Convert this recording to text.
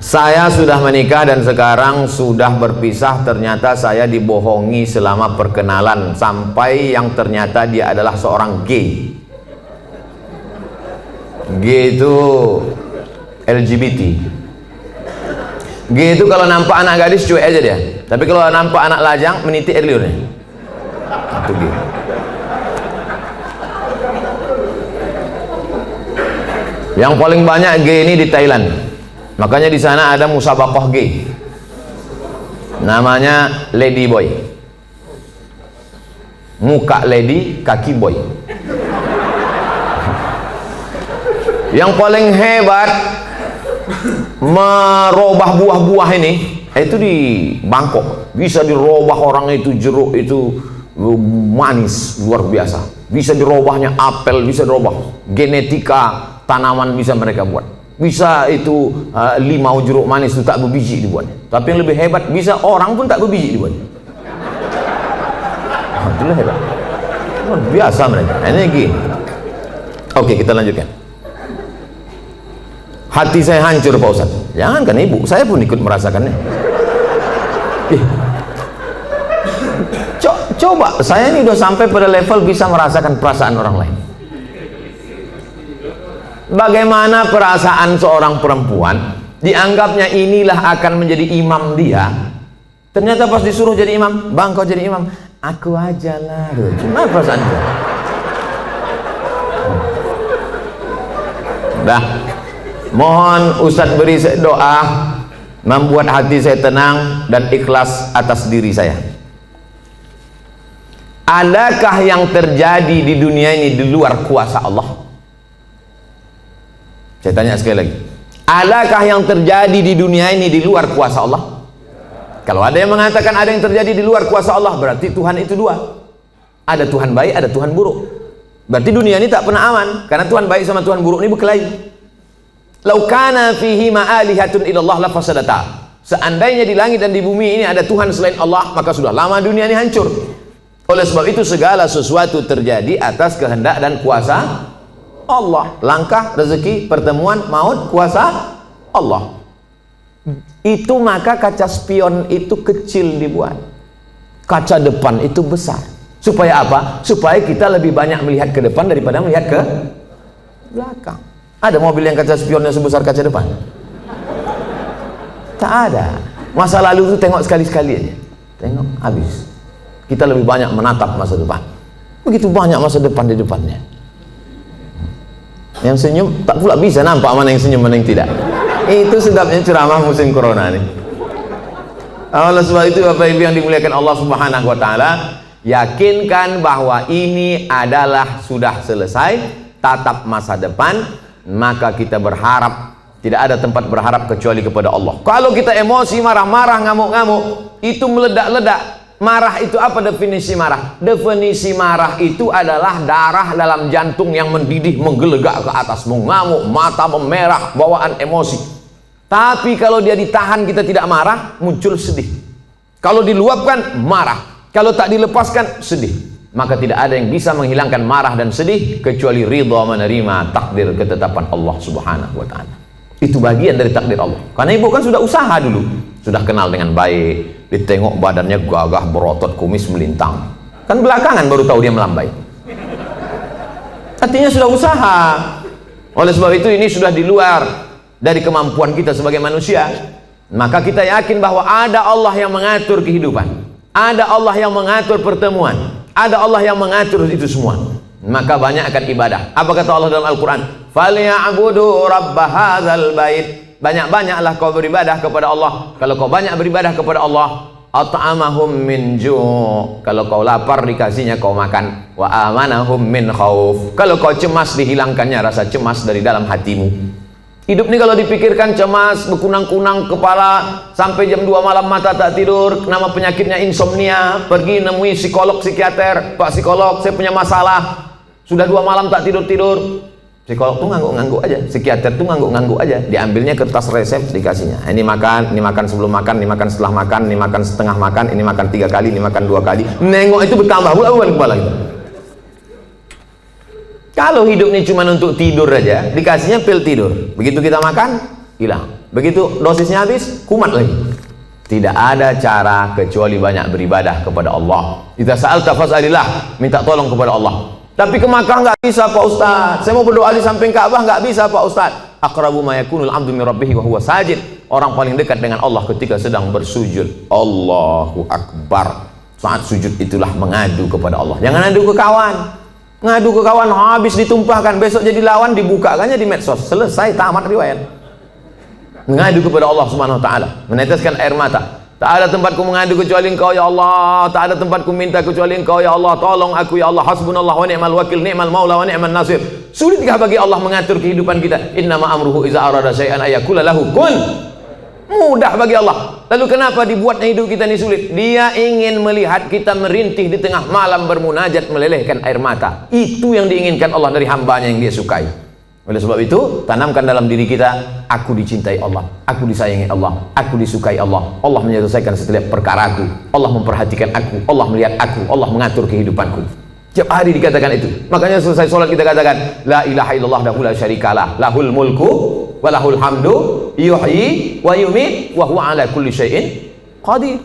Saya sudah menikah dan sekarang sudah berpisah. Ternyata saya dibohongi selama perkenalan sampai yang ternyata dia adalah seorang gay. Gay itu LGBT. Gay itu kalau nampak anak gadis cuek aja dia. Tapi kalau nampak anak lajang meniti air liurnya. Itu gay. Yang paling banyak gay ini di Thailand. Makanya di sana ada musabaqah gay. Namanya Lady Boy. Muka lady, kaki boy. Yang paling hebat merubah buah-buah ini itu di Bangkok. Bisa dirubah orang itu, jeruk itu manis luar biasa. Bisa dirubahnya apel, bisa dirubah genetika tanaman, bisa mereka buat. Bisa itu limau jeruk manis itu tak berbiji dibuatnya. Tapi yang lebih hebat, bisa orang pun tak berbiji dibuatnya. Itulah hebat. Luar biasa mereka. Ini gini. Oke, kita lanjutkan. Hati saya hancur Pak Ustaz. Jangankan ibu, saya pun ikut merasakannya. Coba, saya ini udah sampai pada level bisa merasakan perasaan orang lain. Bagaimana perasaan seorang perempuan dianggapnya inilah akan menjadi imam dia, ternyata pas disuruh jadi imam, bang kau jadi imam, aku aja lah. Cuma perasaan itu. Dah, mohon Ustadz beri doa membuat hati saya tenang dan ikhlas atas diri saya. Adakah yang terjadi di dunia ini di luar kuasa Allah? Saya tanya sekali lagi, adakah yang terjadi di dunia ini di luar kuasa Allah? Kalau ada yang mengatakan ada yang terjadi di luar kuasa Allah, berarti Tuhan itu dua. Ada Tuhan baik, ada Tuhan buruk. Berarti dunia ini tak pernah aman, karena Tuhan baik sama Tuhan buruk ini berkelahi. Lau kana fihi ma'alihatun illallah la fasadata. Seandainya di langit dan di bumi ini ada Tuhan selain Allah, maka sudah lama dunia ini hancur. Oleh sebab itu segala sesuatu terjadi atas kehendak dan kuasa Allah. Langkah, rezeki, pertemuan, maut, kuasa Allah. Itu maka kaca spion itu kecil dibuat, kaca depan itu besar. Supaya apa? Supaya kita lebih banyak melihat ke depan daripada melihat ke belakang. Ada mobil yang kaca spionnya sebesar kaca depan? Tak ada. Masa lalu itu tengok sekali-sekali aja, tengok habis. Kita lebih banyak menatap masa depan. Begitu banyak masa depan di depannya. Yang senyum tak pula bisa nampak mana yang senyum mana yang tidak. Itu sedapnya ceramah musim corona nih. Oleh sebab itu Bapak Ibu yang dimuliakan Allah Subhanahu wa taala, yakinkan bahwa ini adalah sudah selesai, tatap masa depan, maka kita berharap, tidak ada tempat berharap kecuali kepada Allah. Kalau kita emosi, marah-marah, ngamuk-ngamuk, itu meledak-ledak. Marah itu apa definisi marah? Definisi marah itu adalah darah dalam jantung yang mendidih, menggelegak ke atas, mengamuk, mata memerah, bawaan emosi. Tapi kalau dia ditahan, kita tidak marah, muncul sedih. Kalau diluapkan, marah. Kalau tak dilepaskan, sedih. Maka tidak ada yang bisa menghilangkan marah dan sedih kecuali ridha menerima takdir ketetapan Allah Subhanahu wa taala. Itu bagian dari takdir Allah. Karena ibu kan sudah usaha dulu, sudah kenal dengan baik, ditengok badannya gagah berotot, kumis melintang. Kan belakangan baru tahu dia melambai. Artinya sudah usaha. Oleh sebab itu ini sudah di luar dari kemampuan kita sebagai manusia. Maka kita yakin bahwa ada Allah yang mengatur kehidupan, ada Allah yang mengatur pertemuan, ada Allah yang mengatur itu semua. Maka banyakkan ibadah. Apa kata Allah dalam Al-Quran? Falyabudu rabb hadzal bait. Banyak-banyaklah kau beribadah kepada Allah. Kalau kau banyak beribadah kepada Allah, at'amahum min ju'. Kalau kau lapar dikasihnya kau makan. Wa amanahum min khauf. Kalau kau cemas dihilangkannya rasa cemas dari dalam hatimu. Hidup ini kalau dipikirkan cemas, berkunang-kunang kepala, sampai jam 2 malam mata tak tidur, nama penyakitnya insomnia, pergi nemui psikolog, psikiater, Pak psikolog saya punya masalah, sudah 2 malam tak tidur-tidur. Psikolog tuh ngangguk-ngangguk aja, psikiater tuh ngangguk-ngangguk aja, diambilnya kertas resep dikasihnya. Ini makan sebelum makan, ini makan setelah makan, ini makan setengah makan, ini makan 3 kali, ini makan 2 kali. Nengok itu bertambah pula beban kepala kita. Kalau hidup ini cuma untuk tidur aja, dikasihnya pil tidur. Begitu kita makan, hilang. Begitu dosisnya habis, kumat lagi. Tidak ada cara kecuali banyak beribadah kepada Allah. Idza sa'alta fas'alillah, minta tolong kepada Allah. Tapi ke Makkah nggak bisa Pak Ustaz. Saya mau berdoa di samping Ka'bah nggak bisa Pak Ustaz. Aqrabu ma yakunul 'abdu min rabbih wa huwa sajid. Orang paling dekat dengan Allah ketika sedang bersujud. Allahu Akbar. Saat sujud itulah mengadu kepada Allah. Jangan adu ke kawan. Ngadu ke kawan habis ditumpahkan, besok jadi lawan dibukakannya di medsos. Selesai, tamat riwayat. Mengadu kepada Allah Subhanahu wa taala, meneteskan air mata. Tak ada tempatku mengadu kecuali Engkau ya Allah, tak ada tempatku minta kecuali Engkau ya Allah, tolong aku ya Allah, hasbunallah wa ni'mal wakil, ni'mal maula wa ni'man nasir. Sulitkah bagi Allah mengatur kehidupan kita? Innama amruhu iza arada syai'an ayakula lahu kun. Mudah bagi Allah. Lalu kenapa dibuatnya hidup kita ini sulit? Dia ingin melihat kita merintih di tengah malam bermunajat melelehkan air mata. Itu yang diinginkan Allah dari hambanya yang dia sukai. Oleh sebab itu, tanamkan dalam diri kita, aku dicintai Allah, aku disayangi Allah, aku disukai Allah. Allah menyelesaikan setiap perkaraku, Allah memperhatikan aku, Allah melihat aku, Allah mengatur kehidupanku. Setiap hari dikatakan itu. Makanya selesai sholat kita katakan, la ilaha illallah la syarikalah, lahul mulku wa lahul hamdu, yuhyi wa yumiit wa huwa ala kulli syai'in qadir.